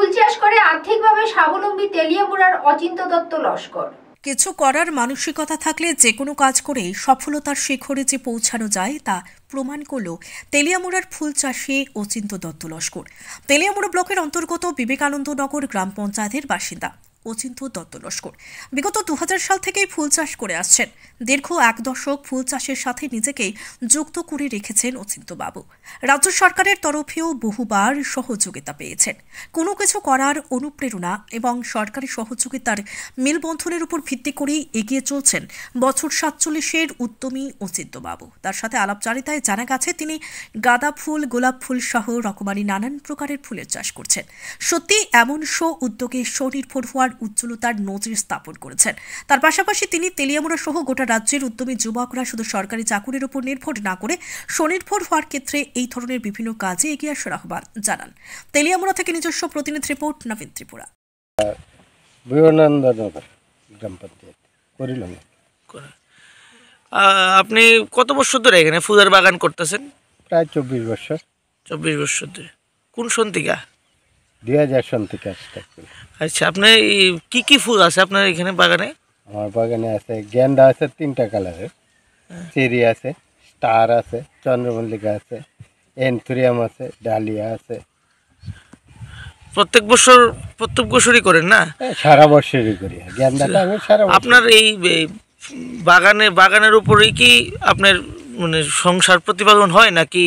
ফুল চাষ করে আর্থিকভাবে স্বাবলম্বী তেলিয়ামুড়ার অচিন্ত দত্ত লস্কর। কিছু করার মানসিকতা থাকলে যে কোনো কাজ করে সফলতার শিখরে যে পৌঁছানো যায় তা প্রমাণ করল তেলিয়ামুড়ার ফুল চাষী অচিন্ত দত্ত লস্কর। তেলিয়ামুড়া ব্লকের অন্তর্গত বিবেকানন্দনগর গ্রাম পঞ্চায়েতের বাসিন্দা অচিন্ত দত্ত লস্কর বিগত 2000 সাল থেকেই ফুল চাষ করে আসছেন। দীর্ঘ 1 দশক ফুল চাষের সাথে নিজেকে যুক্ত করে রেখেছেন অচিন্ত বাবু। রাজ্য সরকারের তরফেও বহুবার সহযোগিতা পেয়েছেন। কোনো কিছু করার অনুপ্রেরণা এবং সরকারি সহযোগিতার মেলবন্ধনের উপর ভিত্তি করেই এগিয়ে চলছেন বছর 47-এর উদ্যমী অচিন্ত বাবু। তার সাথে আলাপচারিতায় জানা গেছে তিনি গাঁদা ফুল, গোলাপ ফুল সহ রকমারি নানান প্রকারের ফুলের চাষ করছেন। সত্যি এমন উদ্যোগে স্বনির্ভর হওয়ার উজ্জ্বলতার নজির স্থাপন করেছেন। তার পাশাপাশি তিনি তেলিয়ামুড়া সহ গোটা রাজ্যের উদ্যমী যুবকরা শুধু সরকারি চাকুরির উপর নির্ভর না করে স্বনির্ভর হওয়ার ক্ষেত্রে এই ধরনের বিভিন্ন কাজে এগিয়ে আসার আহ্বান জানান। তেলিয়ামুড়া থেকে নিজস্ব প্রতিনিধি রিপোর্ট, নবীন ত্রিপুরা। আপনি কত বছর ধরে এখানে ফুলের বাগান করতেছেন? প্রায় 24 বছর। 24 বছর ধরে। কোন সন থেকে? 2000 সন থেকে স্টার্ট করি। আচ্ছা, আপনার কি কি ফুল আছে আপনার এখানে বাগানে? আমার বাগানে আছে গেন্দা আছে 3টা কালারের, চেরি আছে, স্টার আছে, চন্দ্রমল্লিকা আছে, এনথুরিয়াম আছে, ডালিয়া আছে। প্রত্যেক বছরই করেন না? সারা বছরই করি গেন্দাটা আমি সারা বছর। আপনার এই বাগানের উপরেই কি আপনার মানে সংসার প্রতিপাদন হয় নাকি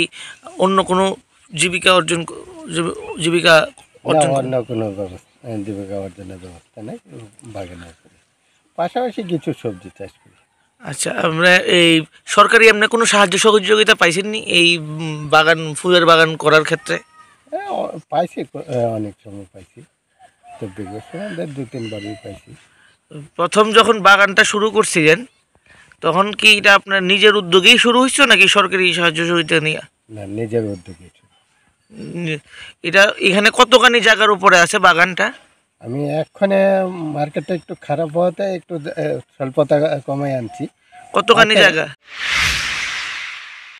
অন্য কোনো জীবিকা অর্জন অন্য কোনো জীবিকা অর্জনের ব্যবস্থা নেই, বাগানের উপরে পাশাপাশি কিছু সবজি চাষ করি। আচ্ছা, আমরা এই সরকারি এমনি কোনো সাহায্য সহযোগিতা পাইছেননি এই ফুলের বাগান করার ক্ষেত্রে? পাইছি, অনেক সময় পাইছি। 24 বছর 2-3 বারই পাইছি। প্রথম যখন বাগানটা শুরু করছিলেন তখন কি এটা আপনার নিজের উদ্যোগেই শুরু হয়েছিল নাকি সরকারি সাহায্য সহযোগিতা নিয়ে? না, নিজের উদ্যোগে। এটা এখানে কতখানি জায়গার উপরে আছে বাগানটা? আমি এখানে মার্কেটটা একটু খারাপ হওয়াতে একটু স্বল্পতা কমাই আনছি। কতখানি জায়গা?